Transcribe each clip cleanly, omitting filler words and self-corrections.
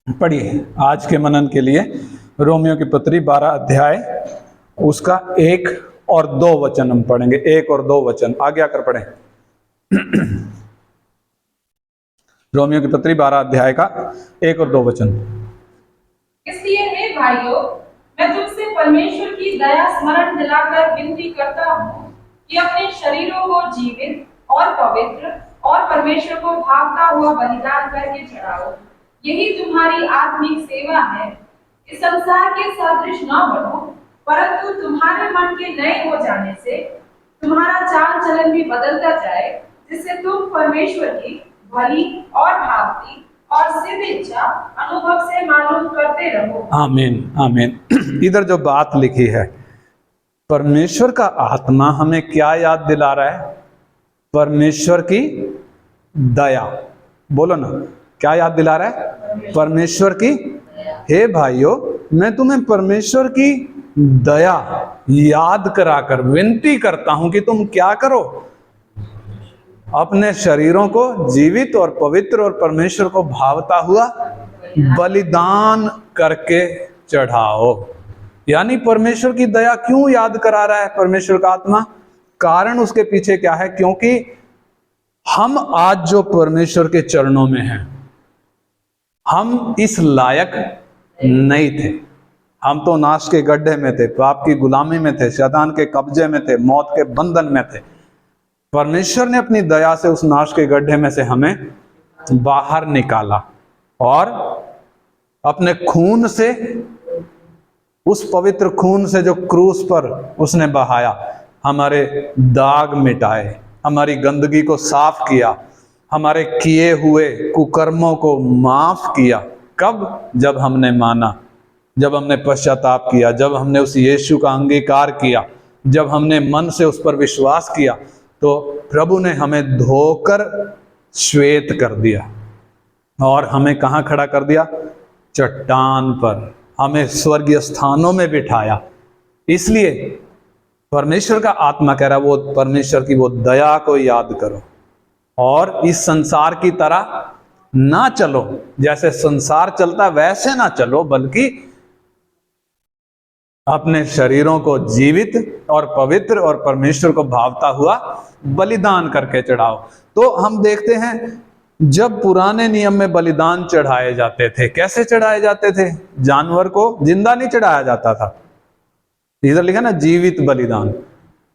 पढ़िए आज के मनन के लिए रोमियो की पत्री 12 अध्याय उसका 1 और 2 वचन हम पढ़ेंगे। 1 और 2 वचन आगे आकर पढ़ें। रोमियो की पत्री 12 अध्याय का 1 और 2 वचन। इसलिए हे भाइयों, मैं तुमसे परमेश्वर की दया स्मरण दिलाकर विनती करता हूँ कि अपने शरीरों को जीवित और पवित्र और परमेश्वर को भावता हुआ बलिदान करके चढ़ाओ। यही तुम्हारी आत्मिक सेवा है। इस संसार के सदृश न बनो, परंतु तुम्हारे मन के नए हो जाने से तुम्हारा चाल चलन भी बदलता जाए, जिससे तुम परमेश्वर की भली और भावती और सिद्ध इच्छा अनुभव से मालूम करते रहो। आमीन आमीन। इधर जो बात लिखी है, परमेश्वर का आत्मा हमें क्या याद दिला रहा है? परमेश्वर की दया। बोलो ना, क्या याद दिला रहा है? परमेश्वर की। हे भाइयों, मैं तुम्हें परमेश्वर की दया याद कराकर विनती करता हूं कि तुम क्या करो, अपने शरीरों को जीवित और पवित्र और परमेश्वर को भावता हुआ बलिदान करके चढ़ाओ। यानी परमेश्वर की दया क्यों याद करा रहा है परमेश्वर का आत्मा? कारण उसके पीछे क्या है? क्योंकि हम आज जो परमेश्वर के चरणों में हैं, हम इस लायक नहीं थे। हम तो नाश के गड्ढे में थे, पाप की गुलामी में थे, शैतान के कब्जे में थे, मौत के बंधन में थे। परमेश्वर ने अपनी दया से उस नाश के गड्ढे में से हमें बाहर निकाला और अपने खून से, उस पवित्र खून से जो क्रूस पर उसने बहाया, हमारे दाग मिटाए, हमारी गंदगी को साफ किया, हमारे किए हुए कुकर्मों को माफ किया। कब? जब हमने माना, जब हमने पश्चाताप किया, जब हमने उस यीशु का अंगीकार किया, जब हमने मन से उस पर विश्वास किया, तो प्रभु ने हमें धोकर श्वेत कर दिया और हमें कहाँ खड़ा कर दिया? चट्टान पर। हमें स्वर्गीय स्थानों में बिठाया। इसलिए परमेश्वर का आत्मा कह रहा है, वो परमेश्वर की वो दया को याद करो और इस संसार की तरह ना चलो। जैसे संसार चलता वैसे ना चलो, बल्कि अपने शरीरों को जीवित और पवित्र और परमेश्वर को भावता हुआ बलिदान करके चढ़ाओ। तो हम देखते हैं, जब पुराने नियम में बलिदान चढ़ाए जाते थे, कैसे चढ़ाए जाते थे? जानवर को जिंदा नहीं चढ़ाया जाता था। इधर लिखा ना, जीवित बलिदान।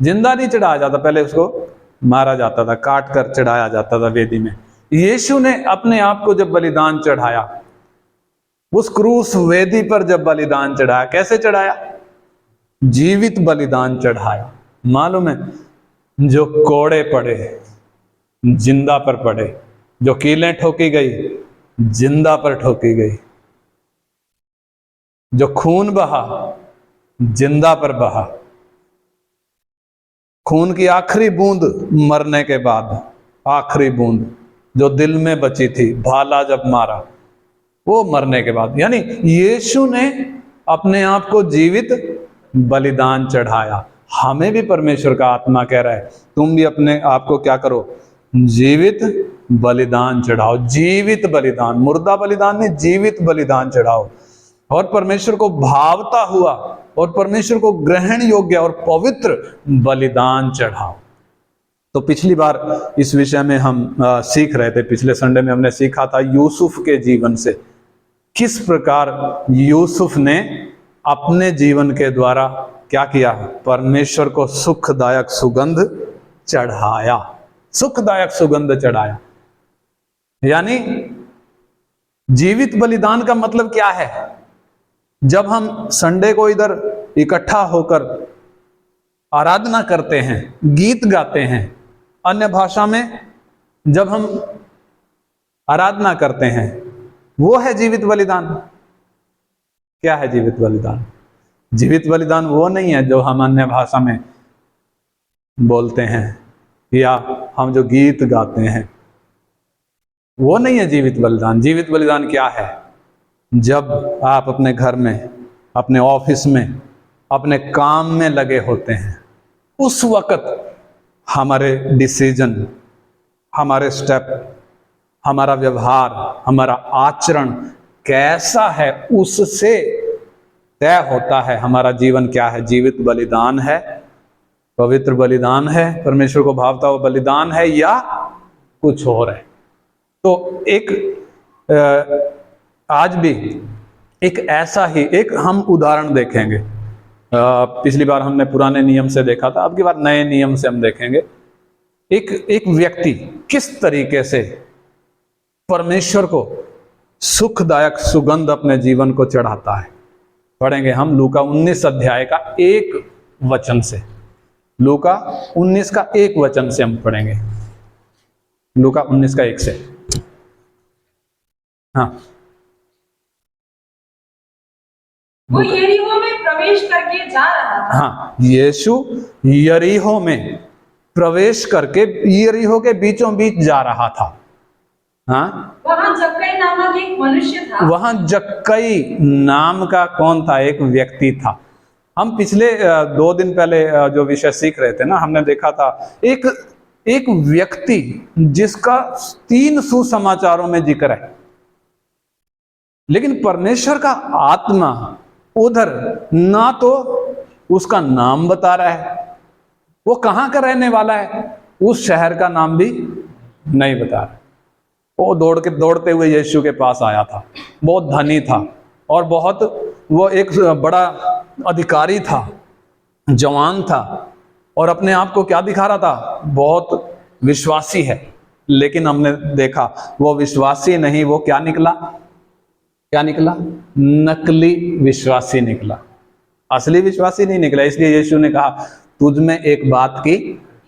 जिंदा नहीं चढ़ाया जाता, पहले उसको मारा जाता था, काट कर चढ़ाया जाता था वेदी में। यीशु ने अपने आप को जब बलिदान चढ़ाया, उस क्रूस वेदी पर जब बलिदान चढ़ाया, कैसे चढ़ाया? जीवित बलिदान चढ़ाया। मालूम है, जो कोड़े पड़े जिंदा पर पड़े, जो कीलें ठोकी गई जिंदा पर ठोकी गई, जो खून बहा जिंदा पर बहा। खून की आखिरी बूंद मरने के बाद, आखिरी बूंद जो दिल में बची थी, भाला जब मारा, वो मरने के बाद। यानी यीशु ने अपने आप को जीवित बलिदान चढ़ाया। हमें भी परमेश्वर का आत्मा कह रहा है, तुम भी अपने आप को क्या करो? जीवित बलिदान चढ़ाओ। जीवित बलिदान, मुर्दा बलिदान नहीं, जीवित बलिदान चढ़ाओ और परमेश्वर को भावता हुआ और परमेश्वर को ग्रहण योग्य और पवित्र बलिदान चढ़ाओ। तो पिछली बार इस विषय में हम सीख रहे थे। पिछले संडे में हमने सीखा था यूसुफ के जीवन से, किस प्रकार यूसुफ ने अपने जीवन के द्वारा क्या किया? परमेश्वर को सुखदायक सुगंध चढ़ाया। सुखदायक सुगंध चढ़ाया। यानी जीवित बलिदान का मतलब क्या है? जब हम संडे को इधर इकट्ठा होकर आराधना करते हैं, गीत गाते हैं, अन्य भाषा में जब हम आराधना करते हैं, वो है जीवित बलिदान। क्या है जीवित बलिदान? जीवित बलिदान वो नहीं है जो हम अन्य भाषा में बोलते हैं या हम जो गीत गाते हैं, वो नहीं है जीवित बलिदान। जीवित बलिदान क्या है? जब आप अपने घर में, अपने ऑफिस में, अपने काम में लगे होते हैं, उस वक्त हमारे डिसीजन, हमारे स्टेप, हमारा व्यवहार, हमारा आचरण कैसा है उससे तय होता है हमारा जीवन क्या है। जीवित बलिदान है, पवित्र बलिदान है, परमेश्वर को भावता हुआ बलिदान है, या कुछ और है। तो एक आज भी एक ऐसा ही एक हम उदाहरण देखेंगे। पिछली बार हमने पुराने नियम से देखा था, अब की बार नए नियम से हम देखेंगे एक व्यक्ति किस तरीके से परमेश्वर को सुखदायक सुगंध अपने जीवन को चढ़ाता है। पढ़ेंगे हम लूका 19 अध्याय का 1 वचन से। लूका 19 का 1 वचन से हम पढ़ेंगे। लूका 19 का 1 से। हाँ, वो यरीहो में प्रवेश करके जा रहा था। हाँ, यीशु यरीहो में प्रवेश करके यरीहो के बीचों बीच जा रहा था। हाँ, वहां जक्कई नामक एक मनुष्य था। वहां जक्कई नाम का कौन था? एक व्यक्ति था। हम पिछले 2 दिन पहले जो विषय सीख रहे थे ना, हमने देखा था एक व्यक्ति जिसका 3 सुसमाचारों में जिक्र है, लेकिन परमेश्वर का आत्मा उधर ना तो उसका नाम बता रहा है, वो कहां का रहने वाला है, उस शहर का नाम भी नहीं बता रहा। वो दौड़ते हुए यीशु के पास आया था। बहुत धनी था और बहुत वो एक बड़ा अधिकारी था, जवान था, और अपने आप को क्या दिखा रहा था? बहुत विश्वासी है। लेकिन हमने देखा वो विश्वासी नहीं, वो क्या निकला? नकली विश्वासी निकला, असली विश्वासी नहीं निकला। इसलिए यीशु ने कहा तुझ में एक बात की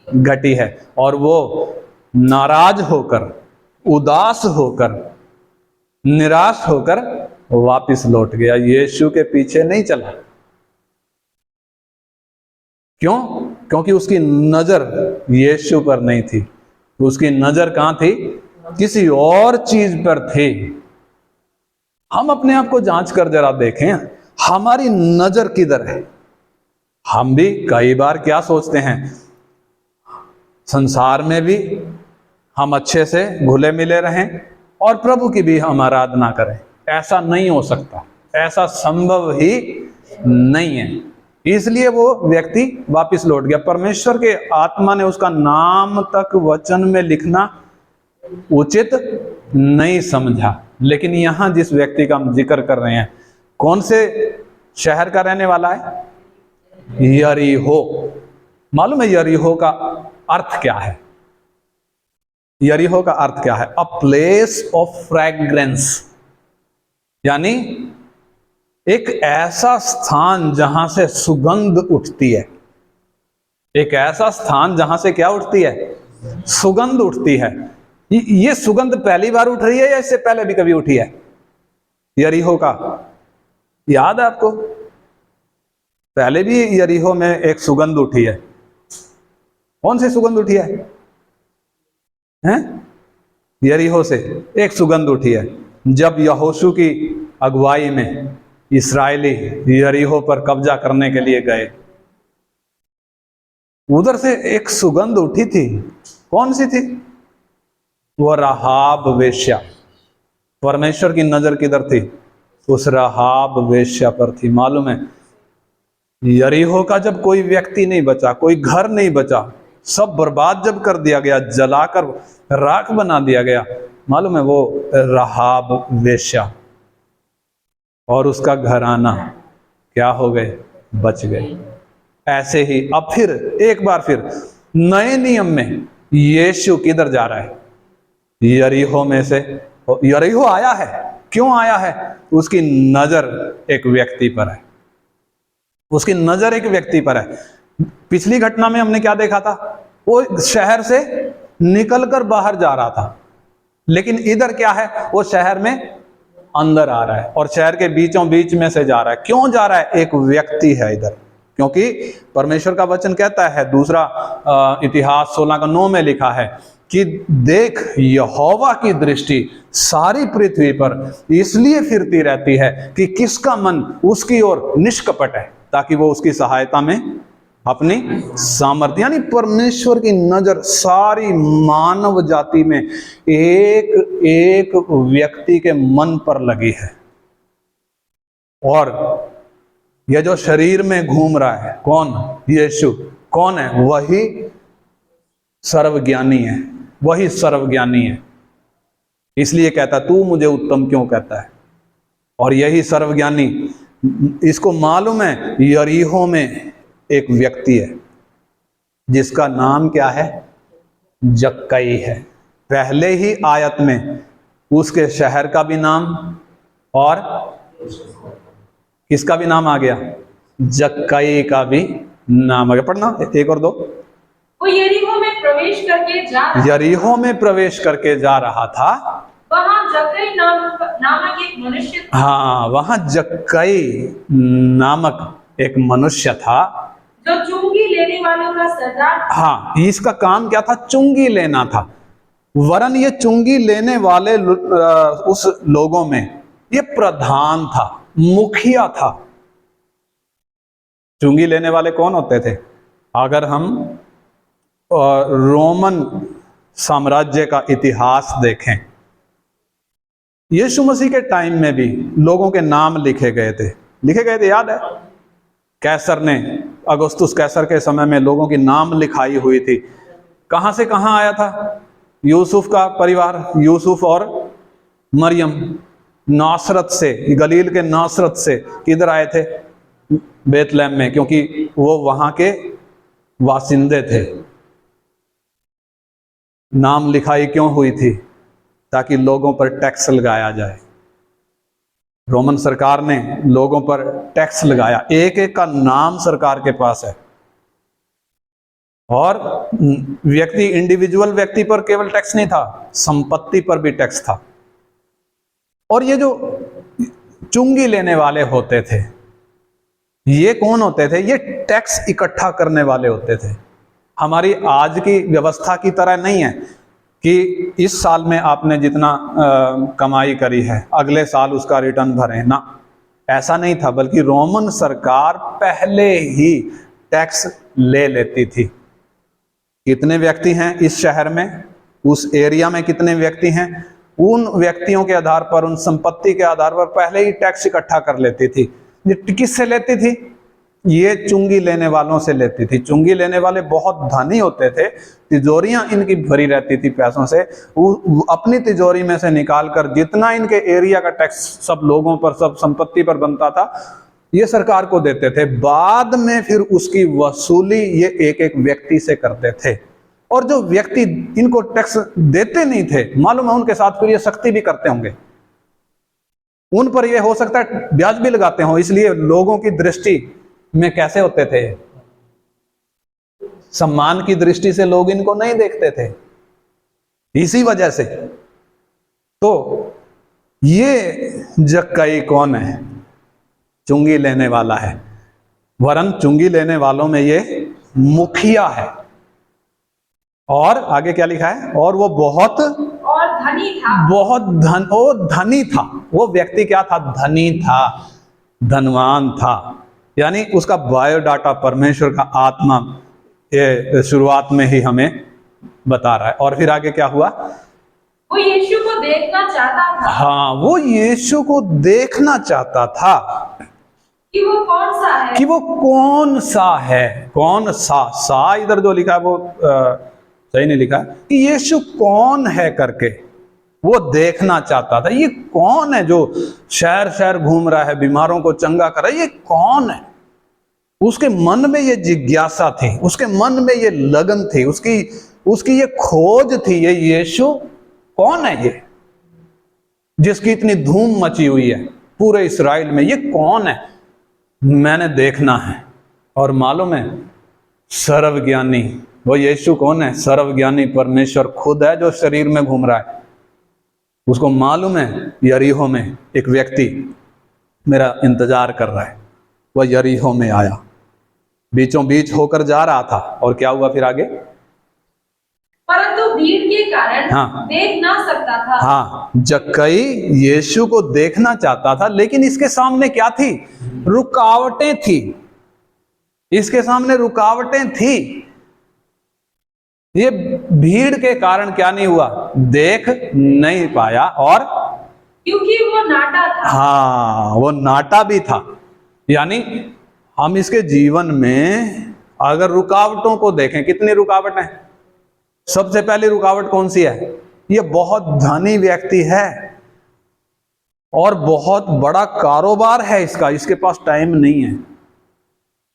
घटी है, और वो नाराज होकर, उदास होकर, निराश होकर वापस लौट गया। यीशु के पीछे नहीं चला। क्यों? क्योंकि उसकी नजर यीशु पर नहीं थी, उसकी नजर कहां थी? किसी और चीज पर थी। हम अपने आप को जांच कर जरा देखें, हमारी नजर किधर है? हम भी कई बार क्या सोचते हैं, संसार में भी हम अच्छे से घुले मिले रहें और प्रभु की भी हम आराधना करें। ऐसा नहीं हो सकता, ऐसा संभव ही नहीं है। इसलिए वो व्यक्ति वापस लौट गया। परमेश्वर के आत्मा ने उसका नाम तक वचन में लिखना उचित नहीं समझा। लेकिन यहां जिस व्यक्ति का हम जिक्र कर रहे हैं, कौन से शहर का रहने वाला है? यरीहो। मालूम है यरीहो का अर्थ क्या है? यरीहो का अर्थ क्या है? अ प्लेस ऑफ फ्रेग्रेंस, यानी एक ऐसा स्थान जहां से सुगंध उठती है। एक ऐसा स्थान जहां से क्या उठती है? सुगंध उठती है। ये सुगंध पहली बार उठ रही है या इससे पहले भी कभी उठी है? यरीहो का याद है आपको? पहले भी यरीहो में एक सुगंध उठी है। कौन सी सुगंध उठी है? हैं? यरीहो से एक सुगंध उठी है जब यहोशू की अगुवाई में इस्राएली यरीहो पर कब्जा करने के लिए गए। उधर से एक सुगंध उठी थी। कौन सी थी? वो राहाब वेश्या। परमेश्वर की नजर किधर थी? उस राहाब वेश्या पर थी। मालूम है यरीहो का जब कोई व्यक्ति नहीं बचा, कोई घर नहीं बचा, सब बर्बाद जब कर दिया गया, जलाकर राख बना दिया गया, मालूम है वो राहाब वेश्या और उसका घराना क्या हो गए? बच गए। ऐसे ही अब फिर एक बार फिर नए नियम में यीशु किधर जा रहा है? यरीहो में से। यरीहो आया है। क्यों आया है? उसकी नजर एक व्यक्ति पर है। उसकी नजर एक व्यक्ति पर है। पिछली घटना में हमने क्या देखा था? वो शहर से निकलकर बाहर जा रहा था, लेकिन इधर क्या है? वो शहर में अंदर आ रहा है और शहर के बीचों बीच में से जा रहा है। क्यों जा रहा है? एक व्यक्ति है इधर, क्योंकि परमेश्वर का वचन कहता है, दूसरा इतिहास 16:9 में लिखा है कि देख यहोवा की दृष्टि सारी पृथ्वी पर इसलिए फिरती रहती है कि किसका मन उसकी ओर निष्कपट है, ताकि वो उसकी सहायता में अपनी सामर्थ्य, यानी परमेश्वर की नजर सारी मानव जाति में एक एक व्यक्ति के मन पर लगी है। और ये जो शरीर में घूम रहा है कौन? यीशु। कौन है? वही सर्वज्ञानी है, वही सर्वज्ञानी है। इसलिए कहता तू मुझे उत्तम क्यों कहता है। और यही सर्वज्ञानी, इसको मालूम है यरीहो में एक व्यक्ति है जिसका नाम क्या है? जक्कई है। पहले ही आयत में उसके शहर का भी नाम और किसका भी नाम आ गया? जक्कई का भी नाम आ गया। पढ़ना एक और दो। वो यरीहो में प्रवेश करके जा रहा, यरीहो में प्रवेश करके जा रहा था। वहां जक्कई नामक एक मनुष्य था। हाँ, वहां जक्कई नामक एक मनुष्य था जो चुंगी लेने वालों का सरदार था। हाँ, इसका काम क्या था? चुंगी लेना था। वरन ये चुंगी लेने वाले उस लोगों में ये प्रधान था, मुखिया था। चुंगी लेने वाले कौन होते थे? अगर हम रोमन साम्राज्य का इतिहास देखें, यीशु मसीह के टाइम में भी लोगों के नाम लिखे गए थे, याद है? कैसर ने, अगस्तुस कैसर के समय में लोगों की नाम लिखाई हुई थी। कहां से कहां आया था? यूसुफ का परिवार, यूसुफ और मरियम नासरत से, गलील के नासरत से किधर आए थे? बेतलेहम में, क्योंकि वो वहां के वासिंदे थे। नाम लिखाई क्यों हुई थी? ताकि लोगों पर टैक्स लगाया जाए। रोमन सरकार ने लोगों पर टैक्स लगाया, एक एक का नाम सरकार के पास है। और व्यक्ति, इंडिविजुअल व्यक्ति पर केवल टैक्स नहीं था, संपत्ति पर भी टैक्स था। और ये जो चुंगी लेने वाले होते थे, ये कौन होते थे? ये टैक्स इकट्ठा करने वाले होते थे। हमारी आज की व्यवस्था की तरह नहीं है कि इस साल में आपने जितना कमाई करी है अगले साल उसका रिटर्न भरें ना, ऐसा नहीं था। बल्कि रोमन सरकार पहले ही टैक्स ले लेती थी। कितने व्यक्ति हैं इस शहर में, उस एरिया में कितने व्यक्ति हैं, उन व्यक्तियों के आधार पर, उन संपत्ति के आधार पर पहले ही टैक्स इकट्ठा कर लेती थी। किससे लेती थी? ये चुंगी लेने वालों से लेती थी। चुंगी लेने वाले बहुत धनी होते थे, तिजोरियां इनकी भरी रहती थी पैसों से। वो अपनी तिजोरी में से निकालकर जितना इनके एरिया का टैक्स सब लोगों पर, सब संपत्ति पर बनता था, ये सरकार को देते थे। बाद में फिर उसकी वसूली ये एक एक व्यक्ति से करते थे। और जो व्यक्ति इनको टैक्स देते नहीं थे, मालूम है उनके साथ फिर ये सख्ती भी करते होंगे। उन पर ये हो सकता है ब्याज भी लगाते हो। इसलिए लोगों की दृष्टि में कैसे होते थे? सम्मान की दृष्टि से लोग इनको नहीं देखते थे, इसी वजह से। तो ये जक्कई कौन है? चुंगी लेने वाला है। वरन चुंगी लेने वालों में ये मुखिया है। और आगे क्या लिखा है? और वो बहुत और धनी था। वो धनी था। वो व्यक्ति क्या था? धनी था, धनवान था। यानी उसका बायोडाटा परमेश्वर का आत्मा ये शुरुआत में ही हमें बता रहा है। और फिर आगे क्या हुआ? वो यीशु को देखना चाहता था। हाँ, वो यीशु को देखना चाहता था कि वो कौन सा है, कि वो कौन सा है। कौन सा इधर जो लिखा है वो सही नहीं लिखा है, कि यीशु कौन है करके वो देखना चाहता था। ये कौन है जो शहर शहर घूम रहा है, बीमारों को चंगा कर रहा है? ये कौन है? उसके मन में ये जिज्ञासा थी, उसके मन में ये लगन थी, उसकी ये खोज थी। ये यीशु कौन है? ये जिसकी इतनी धूम मची हुई है पूरे इस्राएल में, ये कौन है? मैंने देखना है। और मालूम है, सर्वज्ञानी वो यीशु कौन है? सर्वज्ञानी परमेश्वर खुद है जो शरीर में घूम रहा है। उसको मालूम है यरीहो में एक व्यक्ति मेरा इंतजार कर रहा है। वह यरीहो में आया, बीचों बीच होकर जा रहा था। और क्या हुआ फिर आगे? परंतु भीड़ के कारण देख ना सकता था। हाँ, जक्कई यीशु को देखना चाहता था, लेकिन इसके सामने क्या थी? रुकावटें थी। इसके सामने रुकावटें थी। ये भीड़ के कारण क्या नहीं हुआ? देख नहीं पाया और क्योंकि वो नाटा था। हाँ, वो नाटा भी था। यानी हम इसके जीवन में अगर रुकावटों को देखें, कितनी रुकावट है। सबसे पहली रुकावट कौन सी है? ये बहुत धनी व्यक्ति है और बहुत बड़ा कारोबार है इसका, इसके पास टाइम नहीं है।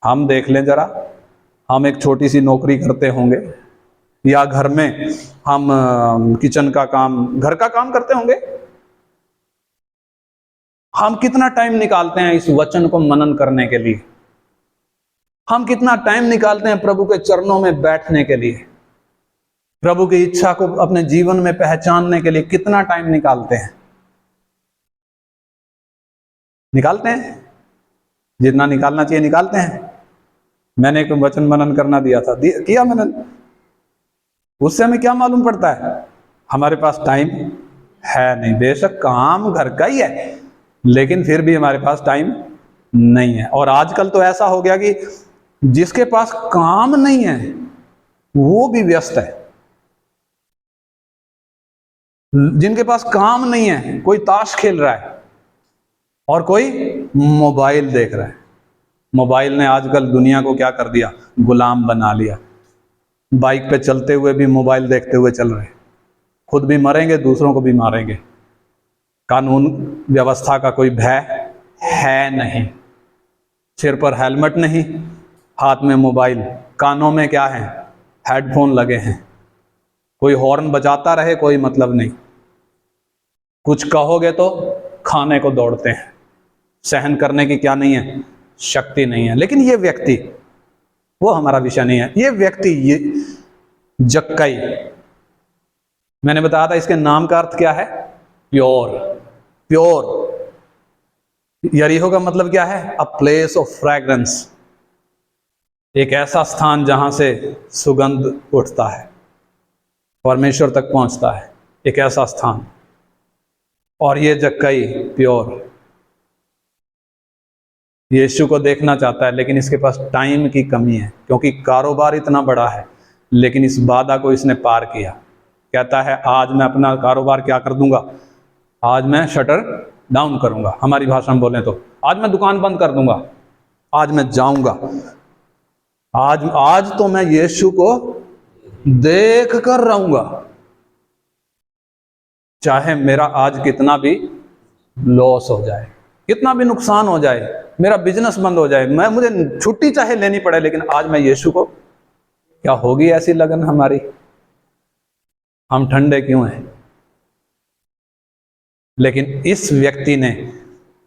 हम देख लें जरा, हम एक छोटी सी नौकरी करते होंगे या घर में हम किचन का काम, घर का काम करते होंगे, हम कितना टाइम निकालते हैं इस वचन को मनन करने के लिए? हम कितना टाइम निकालते हैं प्रभु के चरणों में बैठने के लिए, प्रभु की इच्छा को अपने जीवन में पहचानने के लिए कितना टाइम निकालते हैं? निकालते हैं जितना निकालना चाहिए, निकालते हैं। मैंने एक वचन मनन करना दिया था, किया मनन। उससे हमें क्या मालूम पड़ता है? हमारे पास टाइम है नहीं। बेशक काम घर का ही है, लेकिन फिर भी हमारे पास टाइम नहीं है। और आजकल तो ऐसा हो गया कि जिसके पास काम नहीं है वो भी व्यस्त है। जिनके पास काम नहीं है, कोई ताश खेल रहा है और कोई मोबाइल देख रहा है। मोबाइल ने आजकल दुनिया को क्या कर दिया? गुलाम बना लिया। बाइक पे चलते हुए भी मोबाइल देखते हुए चल रहे हैं। खुद भी मरेंगे, दूसरों को भी मारेंगे। कानून व्यवस्था का कोई भय है नहीं। सिर पर हेलमेट नहीं, हाथ में मोबाइल, कानों में क्या है? हेडफोन लगे हैं। कोई हॉर्न बजाता रहे, कोई मतलब नहीं। कुछ कहोगे तो खाने को दौड़ते हैं। सहन करने की क्या नहीं है? शक्ति नहीं है। लेकिन ये व्यक्ति, वो हमारा विषय नहीं है। ये व्यक्ति, ये जक्कई, मैंने बताया था इसके नाम का अर्थ क्या है? प्योर। प्योर। यरीहो का मतलब क्या है? अ प्लेस ऑफ फ्रैग्रेंस, एक ऐसा स्थान जहां से सुगंध उठता है, परमेश्वर तक पहुंचता है, एक ऐसा स्थान। और ये जक्कई प्योर यीशु को देखना चाहता है, लेकिन इसके पास टाइम की कमी है, क्योंकि कारोबार इतना बड़ा है। लेकिन इस बाधा को इसने पार किया। कहता है आज मैं अपना कारोबार क्या कर दूंगा? आज मैं शटर डाउन करूंगा। हमारी भाषा में बोलें तो आज मैं दुकान बंद कर दूंगा, आज मैं जाऊंगा, आज तो मैं यीशु को देख कर रहूंगा, चाहे मेरा आज कितना भी लॉस हो जाए, कितना भी नुकसान हो जाए, मेरा बिजनेस बंद हो जाए, मुझे छुट्टी चाहे लेनी पड़े, लेकिन आज मैं यीशु को। क्या होगी ऐसी लगन हमारी? हम ठंडे क्यों हैं? लेकिन इस व्यक्ति ने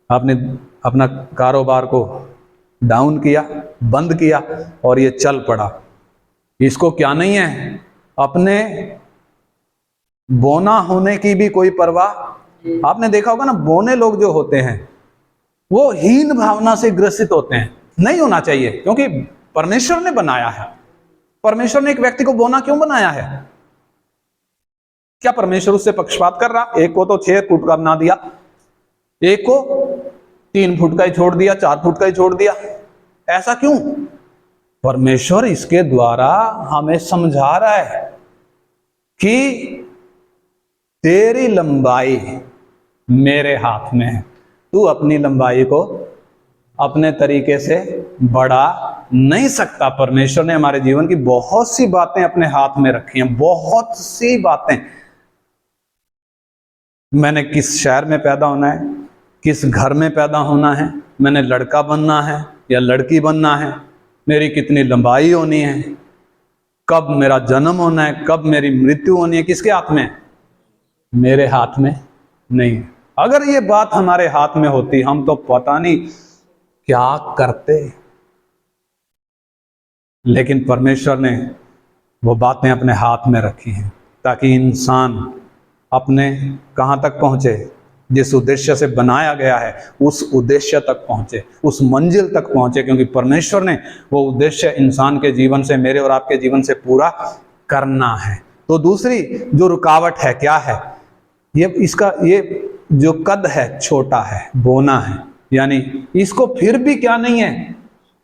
अपना कारोबार को डाउन किया, बंद किया और ये चल पड़ा। इसको क्या नहीं है? अपने बोना होने की भी कोई परवाह। आपने देखा होगा ना, बोने लोग जो होते हैं वो हीन भावना से ग्रसित होते हैं। नहीं होना चाहिए, क्योंकि परमेश्वर ने बनाया है। परमेश्वर ने एक व्यक्ति को बोना क्यों बनाया है? क्या परमेश्वर उससे पक्षपात कर रहा? एक को तो 6 फुट का बना दिया, एक को 3 फुट का ही छोड़ दिया, 4 फुट का ही छोड़ दिया। ऐसा क्यों? परमेश्वर इसके द्वारा हमें समझा रहा है कि तेरी लंबाई मेरे हाथ में है। तू अपनी लंबाई को अपने तरीके से बढ़ा नहीं सकता। परमेश्वर ने हमारे जीवन की बहुत सी बातें अपने हाथ में रखी हैं, बहुत सी बातें। मैंने किस शहर में पैदा होना है, किस घर में पैदा होना है, मैंने लड़का बनना है या लड़की बनना है, मेरी कितनी लंबाई होनी है, कब मेरा जन्म होना है, कब मेरी मृत्यु होनी है, किसके हाथ में? मेरे हाथ में नहीं है। अगर ये बात हमारे हाथ में होती, हम तो पता नहीं क्या करते। लेकिन परमेश्वर ने वो बातें अपने हाथ में रखी हैं ताकि इंसान अपने कहां तक पहुंचे? जिस उद्देश्य से बनाया गया है उस उद्देश्य तक पहुंचे, उस मंजिल तक पहुंचे, क्योंकि परमेश्वर ने वो उद्देश्य इंसान के जीवन से, मेरे और आपके जीवन से पूरा करना है। तो दूसरी जो रुकावट है क्या है? ये जो कद है छोटा है, बोना है, यानी इसको फिर भी क्या नहीं है?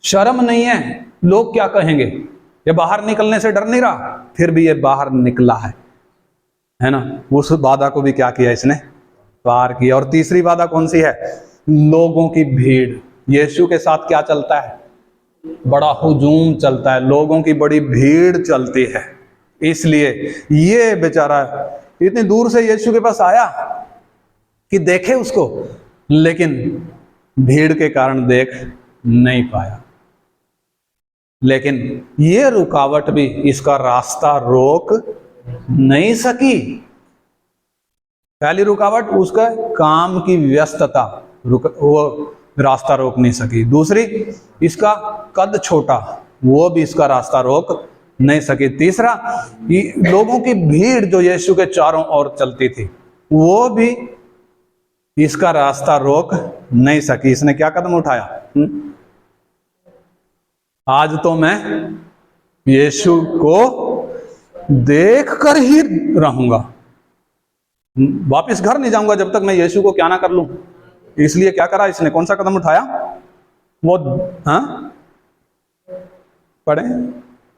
शर्म नहीं है। लोग क्या कहेंगे? ये बाहर निकलने से डर नहीं रहा, फिर भी ये बाहर निकला है ना? उस बाधा को भी क्या किया इसने? पार किया। और तीसरी बाधा कौन सी है? लोगों की भीड़। यीशु के साथ क्या चलता है? बड़ा हुजूम चलता है, लोगों की बड़ी भीड़ चलती है। इसलिए ये बेचारा इतनी दूर से यीशु के पास आया कि देखे उसको, लेकिन भीड़ के कारण देख नहीं पाया। लेकिन ये रुकावट भी इसका रास्ता रोक नहीं सकी। पहली रुकावट उसका काम की व्यस्तता, वो रास्ता रोक नहीं सकी। दूसरी, इसका कद छोटा, वो भी इसका रास्ता रोक नहीं सकी। तीसरा, लोगों की भीड़ जो यीशु के चारों ओर चलती थी, वो भी इसका रास्ता रोक नहीं सकी। इसने क्या कदम उठाया? आज तो मैं यीशु को देख कर ही रहूंगा, वापस घर नहीं जाऊंगा जब तक मैं यीशु को क्या ना कर लूं। इसलिए क्या करा इसने? कौन सा कदम उठाया? वो पढ़े।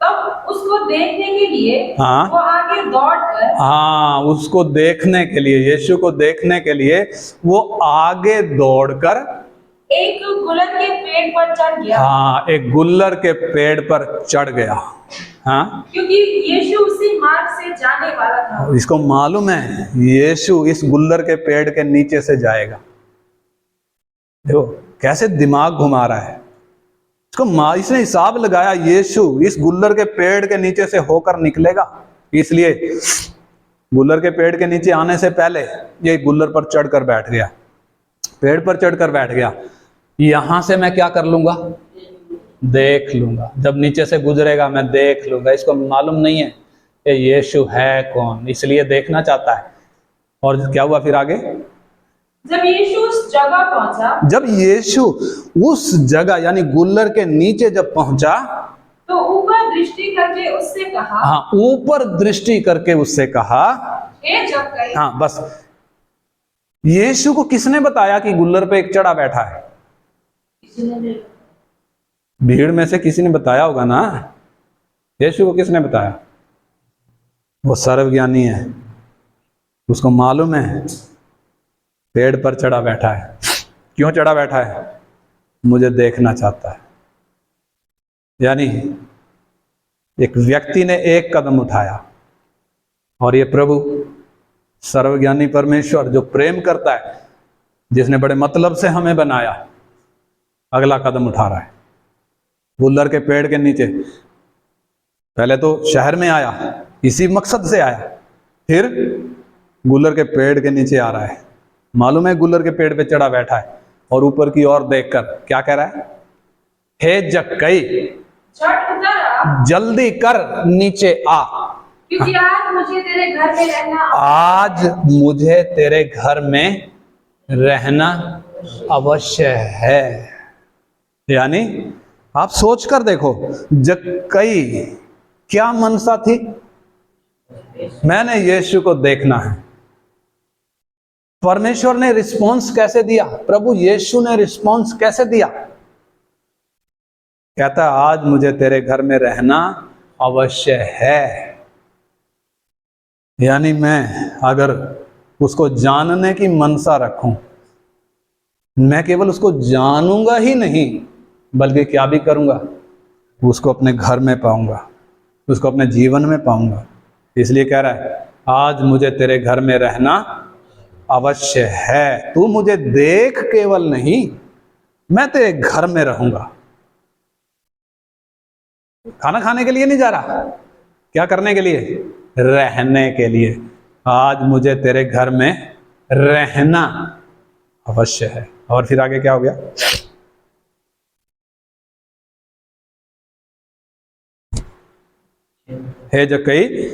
तब उसको देखने के लिए हाँ, वो आगे दौड़कर, हाँ, उसको देखने के लिए, यीशु को देखने के लिए वो आगे दौड़कर एक गुलर के पेड़ पर चढ़ गया। हाँ, एक गुल्लर के पेड़ पर चढ़ गया। हाँ, क्योंकि यीशु उसी मार्ग से जाने वाला था। इसको मालूम है यीशु इस गुल्लर के पेड़ के नीचे से जाएगा। देखो कैसे दिमाग घुमा रहा है इसको। इसने हिसाब लगाया यीशु इस गुल्लर के पेड़ के नीचे से होकर निकलेगा, इसलिए गुल्लर के पेड़ के नीचे आने से पहले ये गुल्लर पर चढ़कर बैठ गया, पेड़ पर चढ़कर बैठ गया। यहां से मैं क्या कर लूंगा? देख लूंगा। जब नीचे से गुजरेगा मैं देख लूंगा। इसको मालूम नहीं है कि यीशु है कौन, इसलिए देखना चाहता है। और क्या हुआ फिर आगे? जब यीशु उस जगह पहुंचा, जब यीशु उस जगह यानी गुल्लर के नीचे जब पहुंचा, तो ऊपर दृष्टि करके उससे कहा, हाँ, ऊपर दृष्टि करके उससे कहा, हे जक्कई। हाँ, बस यीशु को किसने बताया कि गुल्लर पे एक चढ़ा बैठा है? भीड़ में से किसी ने बताया होगा ना। यीशु को किसने बताया? वो सर्वज्ञानी है, उसको मालूम है पेड़ पर चढ़ा बैठा है। क्यों चढ़ा बैठा है? मुझे देखना चाहता है। यानी एक व्यक्ति ने एक कदम उठाया और ये प्रभु सर्वज्ञानी परमेश्वर जो प्रेम करता है, जिसने बड़े मतलब से हमें बनाया, अगला कदम उठा रहा है गुल्लर के पेड़ के नीचे। पहले तो शहर में आया, इसी मकसद से आया, फिर गुल्लर के पेड़ के नीचे आ रहा है। मालूम है गुल्लर के पेड़ पे चढ़ा बैठा है और ऊपर की ओर देखकर क्या कह रहा है? हे जक्कई, झट उतर आ, जल्दी कर नीचे आ, क्योंकि आज मुझे तेरे घर में रहना, आज मुझे तेरे घर में रहना अवश्य है। यानी आप सोच कर देखो, जक्कई क्या मनसा थी? मैंने यीशु को देखना है। परमेश्वर ने रिस्पॉन्स कैसे दिया? प्रभु यीशु ने रिस्पॉन्स कैसे दिया? कहता आज मुझे तेरे घर में रहना अवश्य है। यानी मैं अगर उसको जानने की मनसा रखूं, मैं केवल उसको जानूंगा ही नहीं, बल्कि क्या भी करूंगा? उसको अपने घर में पाऊंगा, उसको अपने जीवन में पाऊंगा। इसलिए कह रहा है आज मुझे तेरे घर में रहना अवश्य है। तू मुझे देख केवल नहीं, मैं तेरे घर में रहूंगा। खाना खाने के लिए नहीं जा रहा, क्या करने के लिए? रहने के लिए। आज मुझे तेरे घर में रहना अवश्य है। और फिर आगे क्या हो गया? हे जक्कई,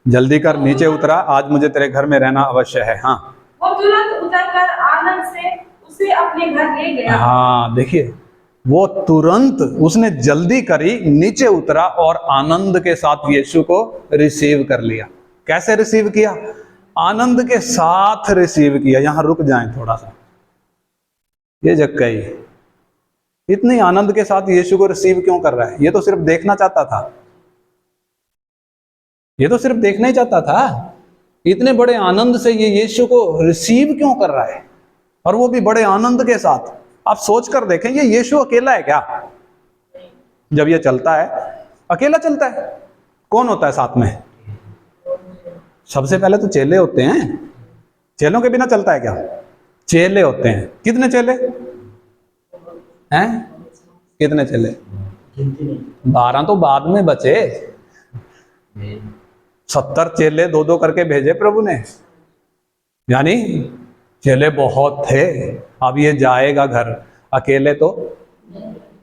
जल्दी कर नीचे उतरा, आज मुझे तेरे घर में रहना अवश्य है। हाँ, वो तुरंत उतरकर आनंद से उसे अपने घर ले गया। हाँ, देखिए वो तुरंत, उसने जल्दी करी, नीचे उतरा और आनंद के साथ यीशु को रिसीव कर लिया। कैसे रिसीव किया? आनंद के साथ रिसीव किया। यहां रुक जाएं थोड़ा सा। ये जक्कई इतनी आनंद के साथ यीशु को रिसीव क्यों कर रहा है? ये तो सिर्फ देखना चाहता था, ये तो सिर्फ देखना ही चाहता था। इतने बड़े आनंद से ये यीशु को रिसीव क्यों कर रहा है, और वो भी बड़े आनंद के साथ। आप सोच कर देखें, ये यीशु अकेला है क्या? जब ये चलता है अकेला चलता है, कौन होता है साथ में? सबसे पहले तो चेले होते हैं। चेलों के बिना चलता है क्या? चेले होते हैं। कितने चेले हैं? कितने चेले? 12 तो बाद में बचे। 70 चेले 2-2 करके भेजे प्रभु ने, यानी चेले बहुत थे। अब ये जाएगा घर, अकेले तो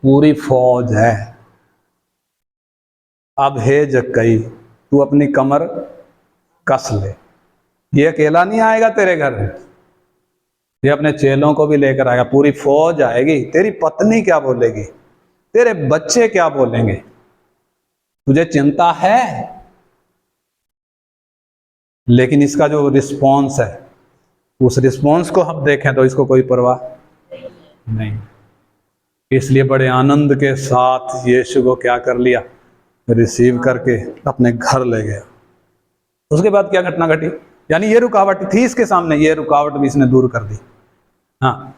पूरी फौज है। अब हे जक्कई, तू अपनी कमर कस ले, ये अकेला नहीं आएगा तेरे घर, ये अपने चेलों को भी लेकर आएगा, पूरी फौज आएगी। तेरी पत्नी क्या बोलेगी, तेरे बच्चे क्या बोलेंगे, तुझे चिंता है? लेकिन इसका जो रिस्पॉन्स है, उस रिस्पॉन्स को हम देखें तो इसको कोई परवाह नहीं। इसलिए बड़े आनंद के साथ यीशु को क्या कर लिया, रिसीव करके अपने घर ले गया। उसके बाद क्या घटना घटी, यानी ये रुकावट थी इसके सामने, ये रुकावट भी इसने दूर कर दी। हाँ,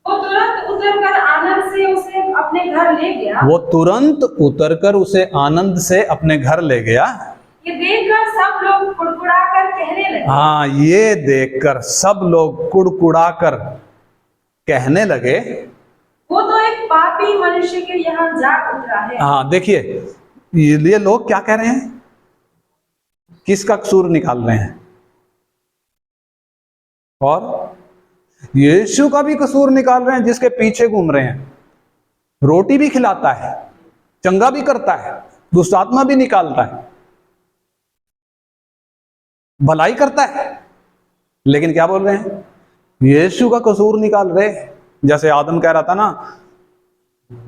वो तुरंत उतरकर आनंद से उसे अपने घर ले गया। वो तुरंत उतरकर उसे आनंद से अपने घर ले गया। ये देखकर सब लोग कुड़कुड़ाकर कहने लगे। हाँ, ये देखकर सब लोग कुड़कुड़ाकर कहने लगे, वो तो एक पापी मनुष्य के यहाँ जा उतरा है। हाँ देखिए, ये लोग क्या कह रहे हैं, किसका कसूर निकाल रहे हैं, और यीशु का भी कसूर निकाल रहे हैं, जिसके पीछे घूम रहे हैं। रोटी भी खिलाता है, चंगा भी करता है, दुष्ट आत्मा भी निकालता है, भलाई करता है, लेकिन क्या बोल रहे हैं, यीशु का कसूर निकाल रहे। जैसे आदम कह रहा था ना,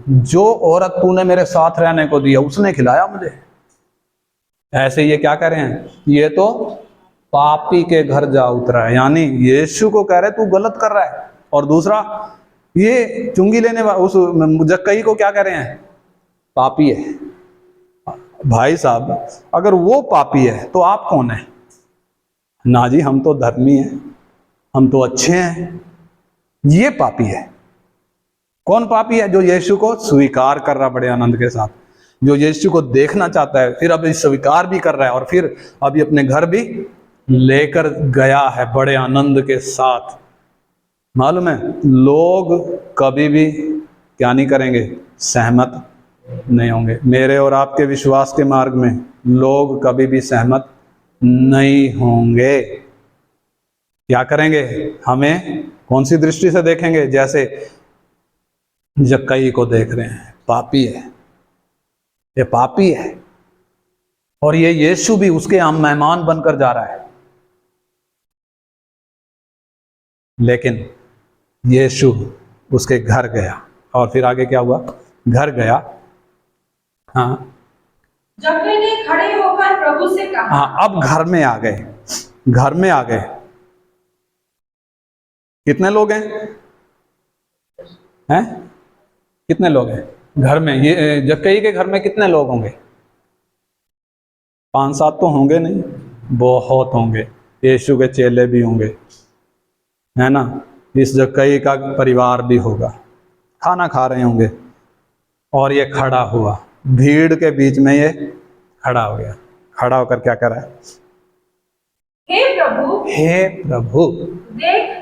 जो औरत तूने मेरे साथ रहने को दिया उसने खिलाया मुझे। ऐसे ये क्या कह रहे हैं, ये तो पापी के घर जा उतरा है, यानी यीशु को कह रहे तू गलत कर रहा है। और दूसरा, ये चुंगी लेने वाला उस जक्कई को क्या कह रहे हैं, पापी है। भाई साहब, अगर वो पापी है तो आप कौन है? ना जी, हम तो धर्मी हैं, हम तो अच्छे हैं। ये पापी है। कौन पापी है? जो यीशु को स्वीकार कर रहा बड़े आनंद के साथ, जो यीशु को देखना चाहता है, फिर अभी स्वीकार भी कर रहा है, और फिर अभी अपने घर भी लेकर गया है बड़े आनंद के साथ। मालूम है, लोग कभी भी क्या नहीं करेंगे, सहमत नहीं होंगे। मेरे और आपके विश्वास के मार्ग में लोग कभी भी सहमत नहीं होंगे। क्या करेंगे, हमें कौन सी दृष्टि से देखेंगे? जैसे जक्कई को देख रहे हैं, पापी है, ये पापी है। और ये यीशु भी उसके यहाँ मेहमान बनकर जा रहा है। लेकिन यीशु उसके घर गया, और फिर आगे क्या हुआ, घर गया। हाँ, जक्कई ने खड़े होकर प्रभु से कहा। हाँ, अब घर में आ गए, घर में आ गए। कितने लोग हैं? हैं? कितने लोग हैं घर में? ये जक्कई के घर में कितने लोग होंगे? 5-7 तो होंगे नहीं, बहुत होंगे। यीशु के चेले भी होंगे, है ना। इस जक्कई का परिवार भी होगा, खाना खा रहे होंगे। और ये खड़ा हुआ, भीड़ के बीच में ये खड़ा हो गया। खड़ा होकर क्या कर रहा है, हे प्रभु, हे प्रभु। देख।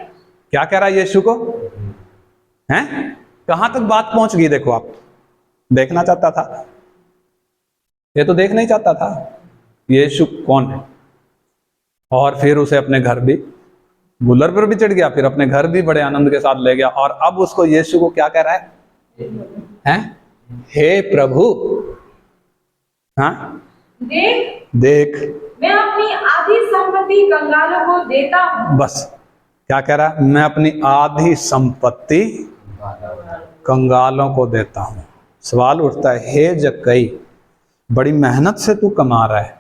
क्या कह रहा है यीशु को? हैं? कहां तक बात पहुंच गई? देखो, आप देखना चाहता था, ये तो देख नहीं चाहता था यीशु कौन है। और फिर उसे अपने घर भी, गुलर पर भी चढ़ गया, फिर अपने घर भी बड़े आनंद के साथ ले गया। और अब उसको यीशु को क्या कह रहा है, हैं? हे प्रभु। हाँ, देख, देख, मैं अपनी आधी संपत्ति कंगालों को देता हूँ। बस क्या कह रहा है, मैं अपनी आधी संपत्ति कंगालों को देता हूं। सवाल उठता है, हे जक्कई, बड़ी मेहनत से तू कमा रहा है,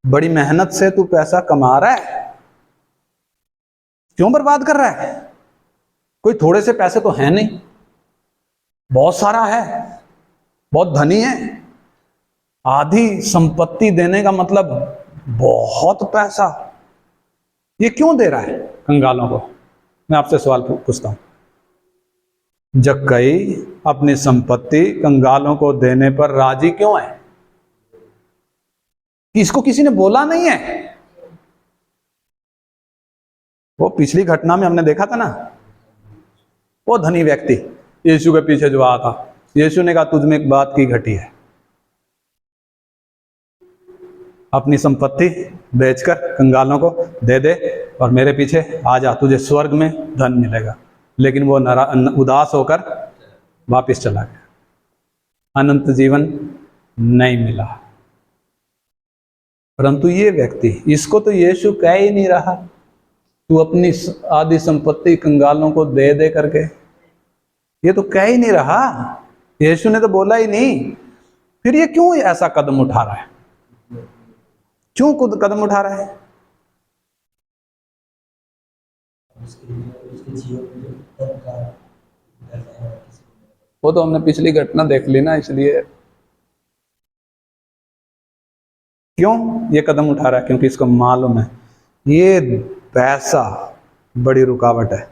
बड़ी मेहनत से तू पैसा कमा रहा है, क्यों बर्बाद कर रहा है? कोई थोड़े से पैसे तो है नहीं, बहुत सारा है, बहुत धनी है। आधी संपत्ति देने का मतलब बहुत पैसा, ये क्यों दे रहा है कंगालों को? मैं आपसे सवाल पूछता हूं, जक्कई अपनी संपत्ति कंगालों को देने पर राजी क्यों है? इसको किसी ने बोला नहीं है। वो पिछली घटना में हमने देखा था ना, वो धनी व्यक्ति यीशु के पीछे जो आया था, यीशु ने कहा तुझ में एक बात की घटी है, अपनी संपत्ति बेचकर कंगालों को दे दे और मेरे पीछे आ जा, तुझे स्वर्ग में धन मिलेगा। लेकिन वो उदास होकर वापस चला गया, अनंत जीवन नहीं मिला। परंतु ये व्यक्ति, इसको तो यीशु कह ही नहीं रहा तू अपनी आधी संपत्ति कंगालों को दे दे करके, ये तो कह ही नहीं रहा, यीशु ने तो बोला ही नहीं। फिर ये क्यों ऐसा कदम उठा रहा है? क्यों कदम उठा रहा है? वो तो हमने पिछली घटना देख ली ना, इसलिए क्यों ये कदम उठा रहा है? क्योंकि इसको मालूम है ये पैसा बड़ी रुकावट है,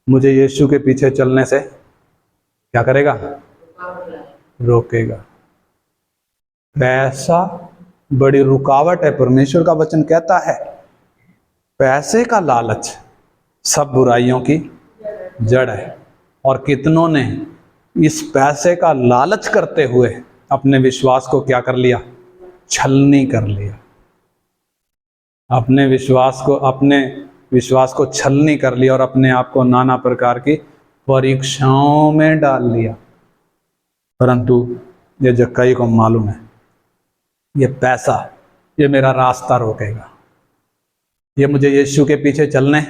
मुझे यीशु के पीछे चलने से क्या करेगा? रोकेगा। पैसा बड़ी रुकावट है। परमेश्वर का वचन कहता है पैसे का लालच सब बुराइयों की जड़ है, और कितनों ने इस पैसे का लालच करते हुए अपने विश्वास को क्या कर लिया? छलनी कर लिया। अपने विश्वास को छलनी कर लिया और अपने आप को नाना प्रकार की परीक्षाओं में डाल लिया। परंतु ये जक्कई को मालूम है ये पैसा, ये मेरा रास्ता रोकेगा, ये मुझे यीशु के पीछे चलने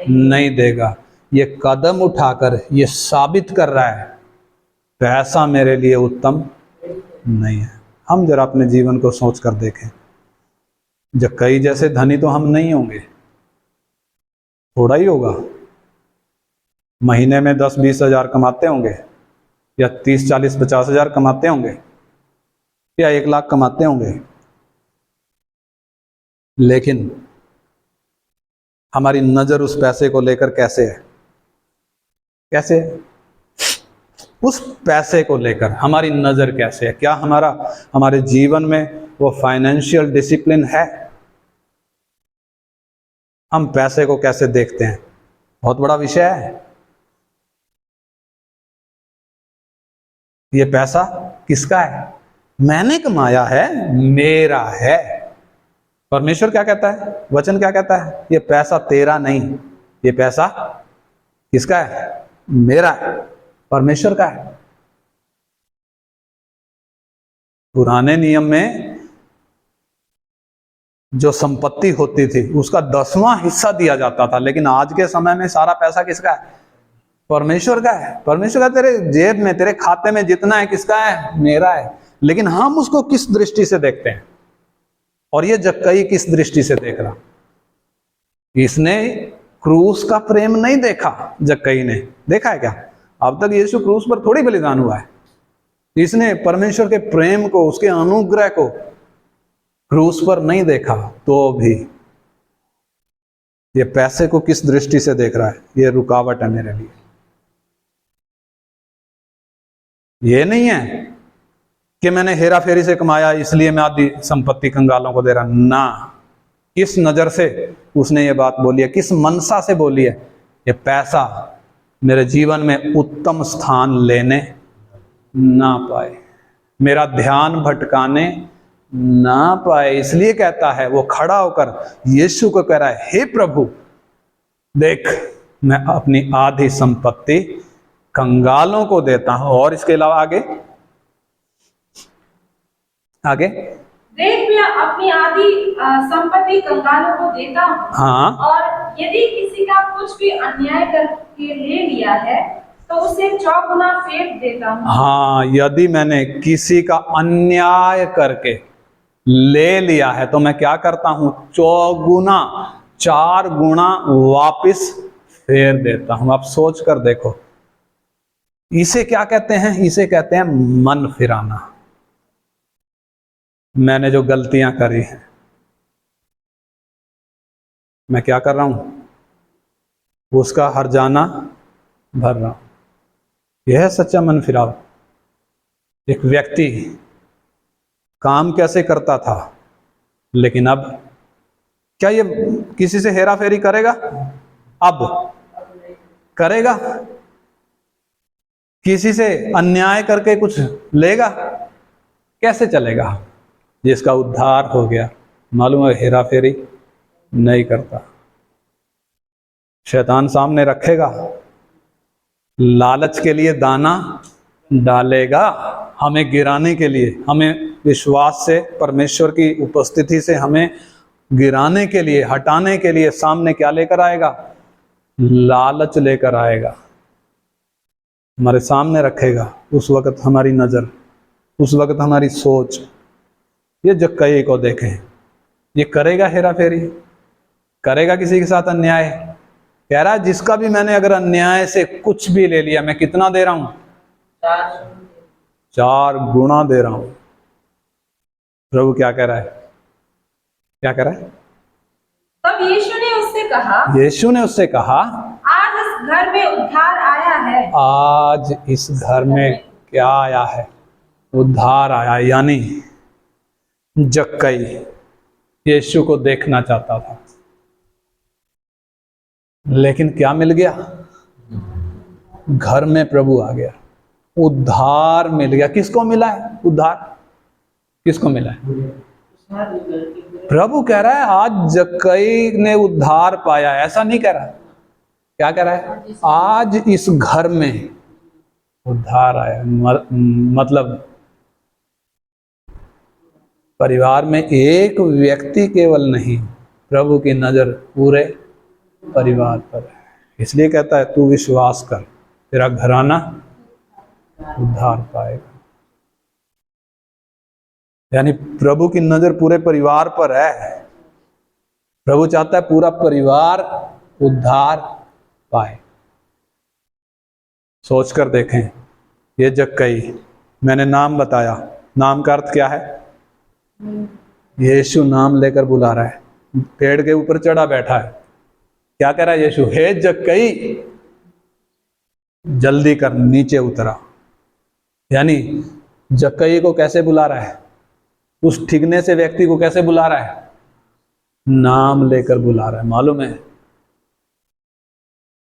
नहीं देगा। ये कदम उठाकर ये साबित कर रहा है पैसा मेरे लिए उत्तम नहीं है। हम जरा अपने जीवन को सोच कर देखें, जक्कई जैसे धनी तो हम नहीं होंगे, थोड़ा ही होगा। महीने में 10-20 हजार कमाते होंगे, या 30-40-50 हजार कमाते होंगे, या 1 लाख कमाते होंगे। लेकिन हमारी नजर उस पैसे को लेकर कैसे है? कैसे है? उस पैसे को लेकर हमारी नजर कैसे है? क्या हमारे जीवन में वो फाइनेंशियल डिसिप्लिन है? हम पैसे को कैसे देखते हैं? बहुत बड़ा विषय है। ये पैसा किसका है? मैंने कमाया है, मेरा है। परमेश्वर क्या कहता है? वचन क्या कहता है? ये पैसा तेरा नहीं, ये पैसा किसका है? मेरा है, परमेश्वर का है। पुराने नियम में जो संपत्ति होती थी उसका 10वां हिस्सा दिया जाता था, लेकिन आज के समय में सारा पैसा किसका है? परमेश्वर का है। परमेश्वर का तेरे जेब में, तेरे खाते में जितना है किसका है? मेरा है। लेकिन हम उसको किस दृष्टि से देखते हैं? और ये जक्कई किस दृष्टि से देख रहा? इसने क्रूस का प्रेम नहीं देखा। जक्कई ने देखा है क्या? अब तक यीशु क्रूस पर थोड़ी बलिदान हुआ है। इसने परमेश्वर के प्रेम को, उसके अनुग्रह को क्रूस पर नहीं देखा। तो भी ये पैसे को किस दृष्टि से देख रहा है? ये रुकावट है मेरे लिए। ये नहीं है कि मैंने हेरा फेरी से कमाया इसलिए मैं आधी संपत्ति कंगालों को दे रहा ना। किस नजर से उसने ये बात बोली है? किस मनसा से बोली है? ये पैसा मेरे जीवन में उत्तम स्थान लेने ना पाए, मेरा ध्यान भटकाने ना पाए। इसलिए कहता है, वो खड़ा होकर यीशु को कह रहा है, हे प्रभु देख, मैं अपनी आधी संपत्ति कंगालों को देता हूं। और इसके अलावा आगे देख, मैं अपनी आधी संपत्ति कंगालों को देता हूँ। हाँ, और यदि किसी का कुछ भी अन्याय करके ले लिया है तो उसे 4 गुना फेर देता हूँ। हाँ, यदि मैंने किसी का अन्याय करके ले लिया है तो मैं क्या करता हूं? 4 गुना वापिस फेर देता हूं। आप सोच कर देखो, इसे क्या कहते हैं? इसे कहते हैं मन फिराना। मैंने जो गलतियां करी हैं, मैं क्या कर रहा हूं, उसका हर जाना भर रहा हूं। यह है सच्चा मन फिराव। एक व्यक्ति काम कैसे करता था, लेकिन अब क्या ये किसी से हेरा फेरी करेगा? अब करेगा? किसी से अन्याय करके कुछ लेगा? कैसे चलेगा? जिसका उद्धार हो गया, मालूम है, हेरा फेरी नहीं करता। शैतान सामने रखेगा, लालच के लिए दाना डालेगा, हमें गिराने के लिए, हमें विश्वास से, परमेश्वर की उपस्थिति से हमें गिराने के लिए, हटाने के लिए सामने क्या लेकर आएगा? लालच लेकर आएगा, हमारे सामने रखेगा। उस वक्त हमारी नजर, उस वक्त हमारी सोच, ये जक्कई को देखें, ये करेगा हेरा फेरी? करेगा किसी के साथ अन्याय? कह रहा है जिसका भी मैंने अगर अन्याय से कुछ भी ले लिया, मैं कितना दे रहा हूं? 4 गुना दे रहा हूं। प्रभु क्या कह रहा है? क्या कह रहा है? तब यीशु ने उससे कहा, यीशु ने उससे कहा, आज इस घर में उद्धार आया है। आज इस घर में क्या आया है? उद्धार आया। यानी जक्कई यीशु को देखना चाहता था, लेकिन क्या मिल गया? घर में प्रभु आ गया, उद्धार मिल गया। किसको मिला है उद्धार? किसको मिला है? प्रभु कह रहा है आज जक्कई ने उद्धार पाया। ऐसा नहीं कह रहा। क्या कह रहा है? आज इस घर में उद्धार आया। मतलब परिवार में एक व्यक्ति केवल नहीं, प्रभु की नजर पूरे परिवार पर है। इसलिए कहता है तू विश्वास कर, तेरा घराना उद्धार पाएगा। यानी प्रभु की नजर पूरे परिवार पर है। प्रभु चाहता है पूरा परिवार उद्धार पाए। सोचकर देखें, ये जक्कई, मैंने नाम बताया, नाम का अर्थ क्या है? यीशु नाम लेकर बुला रहा है। पेड़ के ऊपर चढ़ा बैठा है, क्या कह रहा है यीशु? हे जक्कई, जल्दी कर, नीचे उतरा। यानी जक्कई को कैसे बुला रहा है? उस ठिगने से व्यक्ति को कैसे बुला रहा है? नाम लेकर बुला रहा है। मालूम है,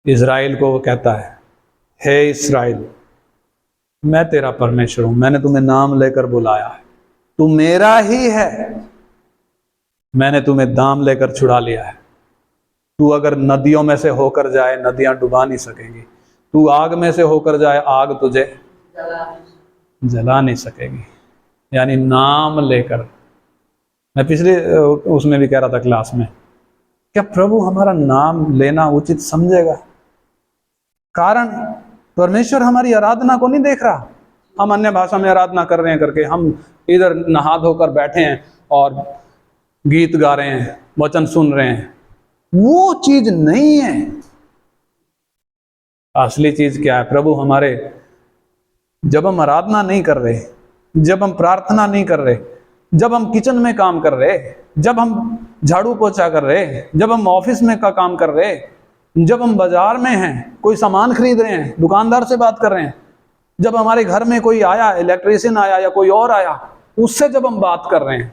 इज़राइल को वो कहता है, हे इस्राएल, मैं तेरा परमेश्वर हूं, मैंने तुम्हें नाम लेकर बुलाया है, तू मेरा ही है, मैंने तुम्हें दाम लेकर छुड़ा लिया है। तू अगर नदियों में से होकर जाए, नदियां डुबा नहीं सकेगी। तू आग में से होकर जाए, आग तुझे जला नहीं सकेगी। यानी नाम लेकर। मैं पिछले उसमें भी कह रहा था क्लास में, क्या प्रभु हमारा नाम लेना उचित समझेगा? कारण परमेश्वर हमारी आराधना को नहीं देख रहा। हम अन्य भाषा में आराधना कर रहे हैं करके हम इधर नहा धोकर बैठे हैं और गीत गा रहे हैं, वचन सुन रहे हैं, वो चीज नहीं है। असली चीज क्या है? प्रभु हमारे, जब हम आराधना नहीं कर रहे, जब हम प्रार्थना नहीं कर रहे, जब हम किचन में काम कर रहे, जब हम झाड़ू पोछा कर रहे, जब हम ऑफिस में का काम कर रहे, जब हम बाजार में हैं, कोई सामान खरीद रहे हैं, दुकानदार से बात कर रहे हैं, जब हमारे घर में कोई आया, इलेक्ट्रिशियन आया या कोई और आया, उससे जब हम बात कर रहे हैं,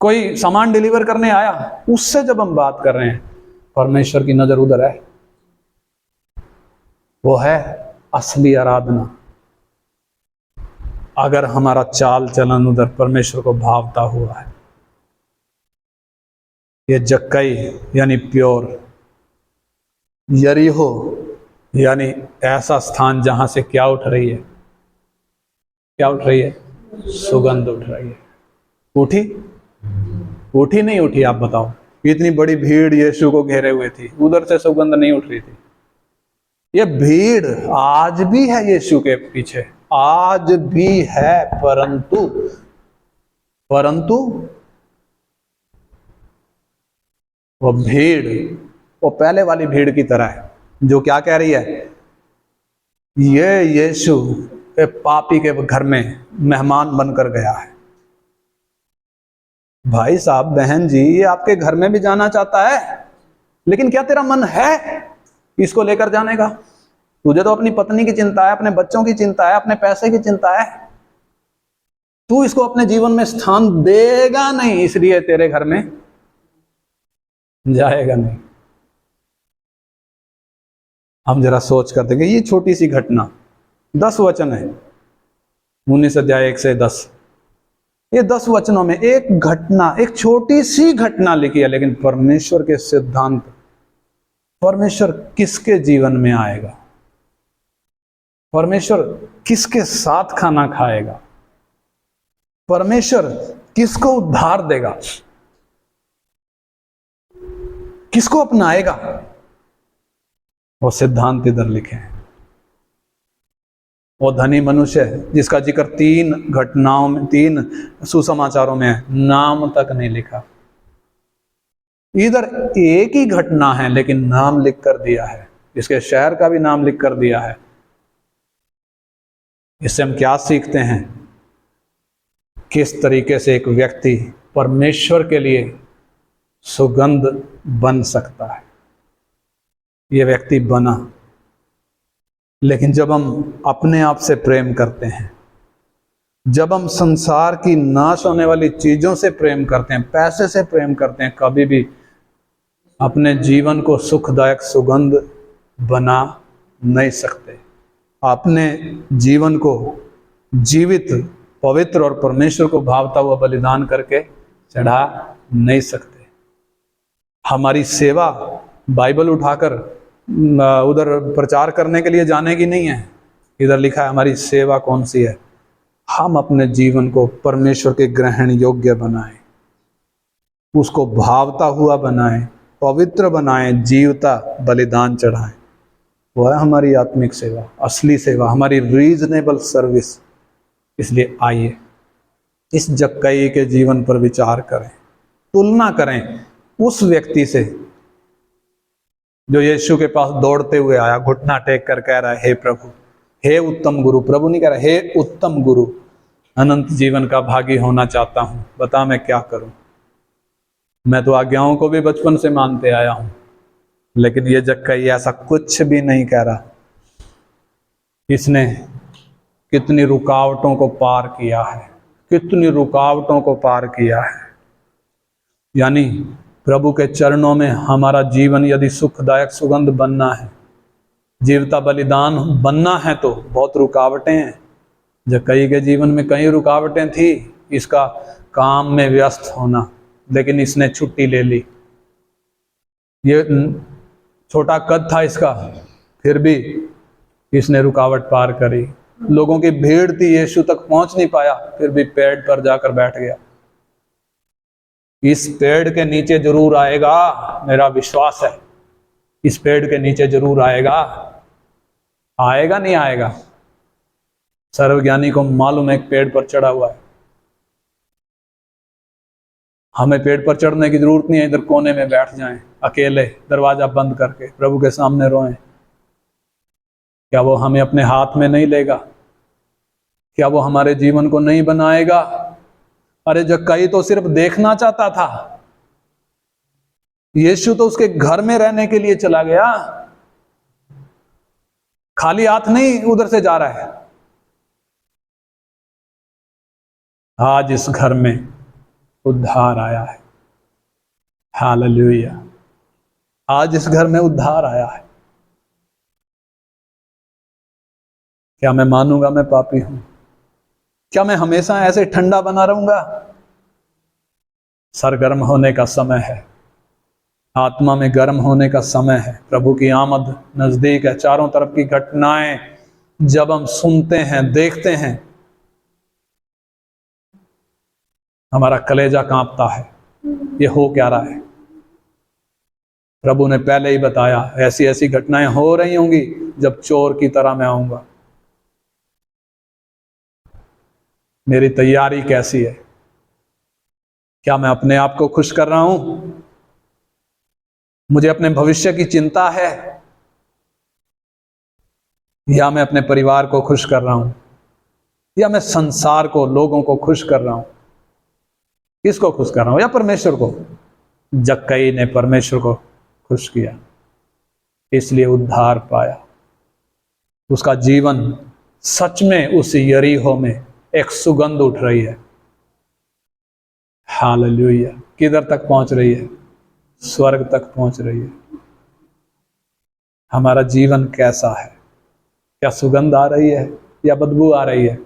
कोई सामान डिलीवर करने आया, उससे जब हम बात कर रहे हैं, परमेश्वर की नजर उधर है। वो है असली आराधना। अगर हमारा चाल चलन उधर परमेश्वर को भावता हुआ है। ये जक्कई यानी प्योर, यरीहो यानी ऐसा स्थान जहां से क्या उठ रही है? क्या उठ रही है? सुगंध उठ रही है। उठी? उठी नहीं उठी? आप बताओ। इतनी बड़ी भीड़ यीशु को घेरे हुए थी, उधर से सुगंध नहीं उठ रही थी। ये भीड़ आज भी है यीशु के पीछे, आज भी है, परंतु वो भीड़, वो पहले वाली भीड़ की तरह है, जो क्या कह रही है? ये यीशु पापी के घर में मेहमान बनकर गया है। भाई साहब, बहन जी, ये आपके घर में भी जाना चाहता है, लेकिन क्या तेरा मन है इसको लेकर जाने का? तुझे तो अपनी पत्नी की चिंता है, अपने बच्चों की चिंता है, अपने पैसे की चिंता है। तू इसको अपने जीवन में स्थान देगा नहीं, इसलिए तेरे घर में जाएगा नहीं। हम जरा सोच कर देंगे, ये छोटी सी घटना, 10 वचन है, 19 अध्याय 1 से 10, ये 10 वचनों में एक घटना, एक छोटी सी घटना लिखी है, लेकिन परमेश्वर के सिद्धांत, परमेश्वर किसके जीवन में आएगा, परमेश्वर किसके साथ खाना खाएगा, परमेश्वर किसको उद्धार देगा, किसको अपनाएगा, वो सिद्धांत इधर लिखे हैं। वो धनी मनुष्य है जिसका जिक्र 3 घटनाओं में, 3 सुसमाचारों में है, नाम तक नहीं लिखा। इधर एक ही घटना है लेकिन नाम लिख कर दिया है, इसके शहर का भी नाम लिख कर दिया है। इससे हम क्या सीखते हैं? किस तरीके से एक व्यक्ति परमेश्वर के लिए सुगंध बन सकता है। यह व्यक्ति बना, लेकिन जब हम अपने आप से प्रेम करते हैं, जब हम संसार की नाश होने वाली चीजों से प्रेम करते हैं, पैसे से प्रेम करते हैं, कभी भी अपने जीवन को सुखदायक सुगंध बना नहीं सकते। अपने जीवन को जीवित, पवित्र और परमेश्वर को भावता हुआ बलिदान करके चढ़ा नहीं सकते। हमारी सेवा बाइबल उठाकर उधर प्रचार करने के लिए जाने की नहीं है। इधर लिखा है हमारी सेवा कौन सी है? हम अपने जीवन को परमेश्वर के ग्रहण योग्य बनाएं, उसको भावता हुआ बनाएं, पवित्र बनाएं, जीवता बलिदान चढ़ाएं। वह है हमारी आत्मिक सेवा, असली सेवा, हमारी रीजनेबल सर्विस। इसलिए आइए इस जक्कई के जीवन पर विचार करें, तुलना करें उस व्यक्ति से जो यीशु के पास दौड़ते हुए आया, घुटना टेक कर कह रहा है, हे प्रभु, हे उत्तम गुरु। प्रभु नहीं कह रहा, हे उत्तम गुरु, अनंत जीवन का भागी होना चाहता हूं, बता मैं क्या करूं। मैं तो आज्ञाओं को भी बचपन से मानते आया हूं। लेकिन ये जक्कई ऐसा कुछ भी नहीं कह रहा। इसने कितनी रुकावटों को पार किया है, कितनी रुकावटों को पार किया है। यानी प्रभु के चरणों में हमारा जीवन यदि सुखदायक सुगंध बनना है, जीवता बलिदान बनना है, तो बहुत रुकावटें हैं। जक्कई के जीवन में कई रुकावटें थी, इसका काम में व्यस्त होना, लेकिन इसने छुट्टी ले ली। ये छोटा कद था इसका, फिर भी इसने रुकावट पार करी। लोगों की भीड़ थी, यीशु तक पहुंच नहीं पाया, फिर भी पेड़ पर जाकर बैठ गया। इस पेड़ के नीचे जरूर आएगा, मेरा विश्वास है, इस पेड़ के नीचे जरूर आएगा। आएगा नहीं आएगा? सर्वज्ञानी को मालूम है एक पेड़ पर चढ़ा हुआ है। हमें पेड़ पर चढ़ने की जरूरत नहीं है, इधर कोने में बैठ जाएं, अकेले दरवाजा बंद करके प्रभु के सामने रोएं। क्या वो हमें अपने हाथ में नहीं लेगा? क्या वो हमारे जीवन को नहीं बनाएगा? अरे जक्कई तो सिर्फ देखना चाहता था, यीशु तो उसके घर में रहने के लिए चला गया, खाली हाथ नहीं उधर से जा रहा है। आज इस घर में उद्धार आया है, हालेलुया। आज इस घर में उद्धार आया है। क्या मैं मानूंगा मैं पापी हूं? क्या मैं हमेशा ऐसे ठंडा बना रहूंगा? सरगर्म होने का समय है, आत्मा में गर्म होने का समय है। प्रभु की आमद नजदीक है। चारों तरफ की घटनाएं जब हम सुनते हैं, देखते हैं, हमारा कलेजा कांपता है, ये हो क्या रहा है? प्रभु ने पहले ही बताया, ऐसी ऐसी घटनाएं हो रही होंगी जब चोर की तरह मैं आऊंगा। मेरी तैयारी कैसी है? क्या मैं अपने आप को खुश कर रहा हूं? मुझे अपने भविष्य की चिंता है, या मैं अपने परिवार को खुश कर रहा हूं, या मैं संसार को, लोगों को खुश कर रहा हूं? किसको खुश कर रहा हूं? या परमेश्वर को? जक्कई ने परमेश्वर को खुश किया, इसलिए उद्धार पाया। उसका जीवन सच में उस यरीहो में एक सुगंध उठ रही है। हालेलुया। किधर तक पहुंच रही है? स्वर्ग तक पहुंच रही है। हमारा जीवन कैसा है? क्या सुगंध आ रही है या बदबू आ रही है?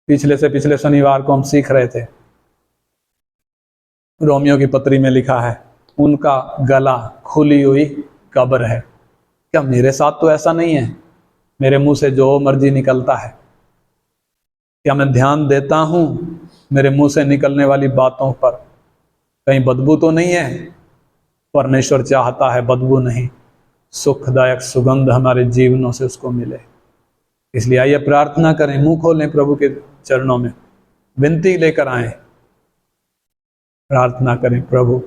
पिछले शनिवार को हम सीख रहे थे, रोमियो की पत्री में लिखा है, उनका गला खुली हुई कब्र है। क्या मेरे साथ तो ऐसा नहीं है? मेरे मुंह से जो मर्जी निकलता है। क्या मैं ध्यान देता हूं मेरे मुंह से निकलने वाली बातों पर? कहीं बदबू तो नहीं है? परमेश्वर चाहता है बदबू नहीं, सुखदायक सुगंध हमारे जीवनों से उसको मिले। इसलिए आइए प्रार्थना करें, मुंह खोलें प्रभु के चरणों में, विनती लेकर आए, प्रार्थना करें। प्रभु,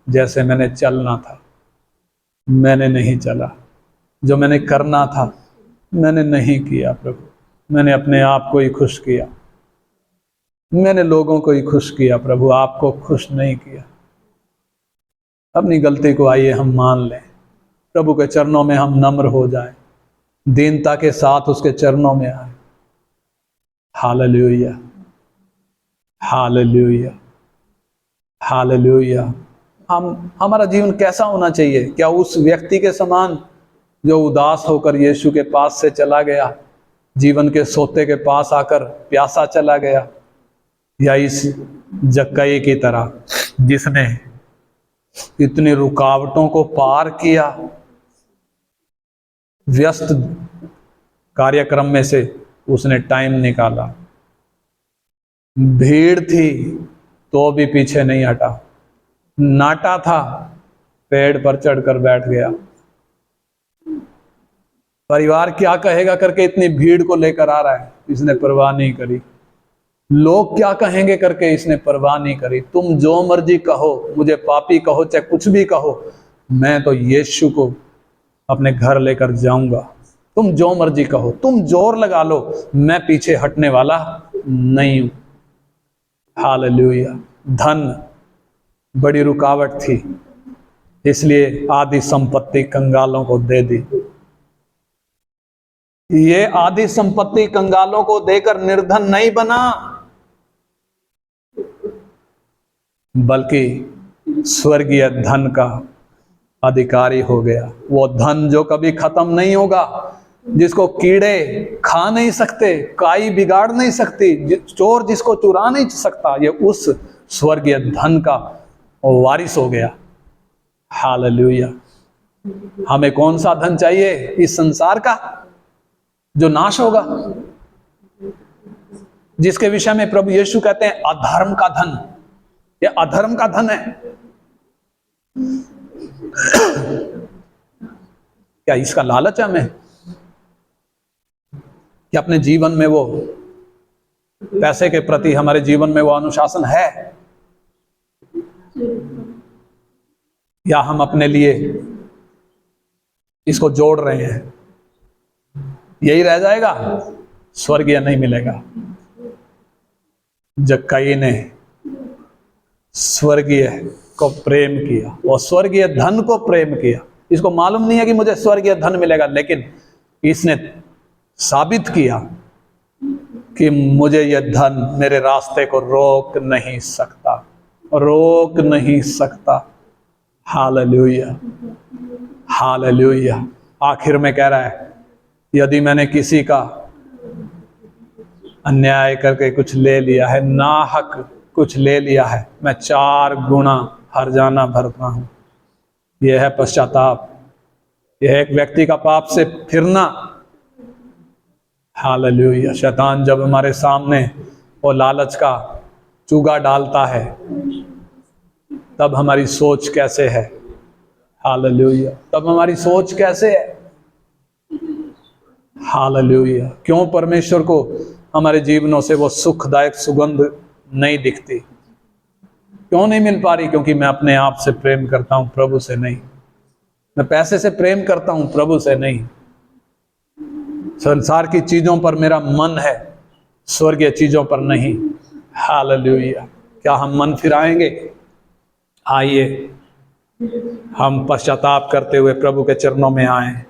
जैसे मैंने चलना था मैंने नहीं चला, जो मैंने करना था मैंने नहीं किया। प्रभु, मैंने अपने आप को ही खुश किया, मैंने लोगों को ही खुश किया। प्रभु, आपको खुश नहीं किया। अपनी गलती को आइए हम मान लें, प्रभु के चरणों में हम नम्र हो जाएं, दीनता के साथ उसके चरणों में आए। Hallelujah, hallelujah, hallelujah. हमारा जीवन कैसा होना चाहिए? क्या उस व्यक्ति के समान जो उदास होकर यीशु के पास से चला गया, जीवन के सोते के पास आकर प्यासा चला गया, या इस जक्कई की तरह जिसने इतनी रुकावटों को पार किया, व्यस्त कार्यक्रम में से उसने टाइम निकाला, भीड़ थी तो भी पीछे नहीं हटा, नाटा था पेड़ पर चढ़कर बैठ गया। परिवार क्या कहेगा करके इतनी भीड़ को लेकर आ रहा है, इसने परवाह नहीं करी। लोग क्या कहेंगे करके इसने परवाह नहीं करी। तुम जो मर्जी कहो, मुझे पापी कहो चाहे कुछ भी कहो, मैं तो यीशु को अपने घर लेकर जाऊंगा। तुम जो मर्जी कहो, तुम जोर लगा लो, मैं पीछे हटने वाला नहीं हूं। हालेलुया। धन बड़ी रुकावट थी, इसलिए आधी संपत्ति कंगालों को दे दी। ये आधी संपत्ति कंगालों को देकर निर्धन नहीं बना, बल्कि स्वर्गीय धन का अधिकारी हो गया। वो धन जो कभी खत्म नहीं होगा, जिसको कीड़े खा नहीं सकते, काई बिगाड़ नहीं सकती, चोर जिसको चुरा नहीं सकता, ये उस स्वर्गीय धन का वारिस हो गया। हालेलुया। हमें कौन सा धन चाहिए? इस संसार का जो नाश होगा, जिसके विषय में प्रभु यीशु कहते हैं अधर्म का धन। ये अधर्म का धन है। क्या इसका लालच है हमें? कि अपने जीवन में वो पैसे के प्रति हमारे जीवन में वो अनुशासन है, या हम अपने लिए इसको जोड़ रहे हैं? यही रह जाएगा, स्वर्गीय नहीं मिलेगा। जक्कई ने स्वर्गीय को प्रेम किया, वो स्वर्गीय धन को प्रेम किया। इसको मालूम नहीं है कि मुझे स्वर्गीय धन मिलेगा, लेकिन इसने साबित किया कि मुझे यह धन मेरे रास्ते को रोक नहीं सकता, रोक नहीं सकता। Hallelujah, hallelujah. आखिर में कह रहा है, यदि मैंने किसी का अन्याय करके कुछ ले लिया है, नाहक कुछ ले लिया है, मैं 4 गुना हर्जाना भरता हूं। यह है पश्चाताप, यह एक व्यक्ति का पाप से फिरना। हालेलुया। शैतान जब हमारे सामने वो लालच का चूगा डालता है, तब हमारी सोच कैसे है? हालेलुया। तब हमारी सोच कैसे है? हालेलुया। क्यों परमेश्वर को हमारे जीवनों से वो सुखदायक सुगंध नहीं दिखती? क्यों नहीं मिल पा रही? क्योंकि मैं अपने आप से प्रेम करता हूं, प्रभु से नहीं। मैं पैसे से प्रेम करता हूं, प्रभु से नहीं। संसार की चीजों पर मेरा मन है, स्वर्गीय चीजों पर नहीं। हालेलुया। क्या हम मन फिराएंगे? आइए हम पश्चाताप करते हुए प्रभु के चरणों में आए।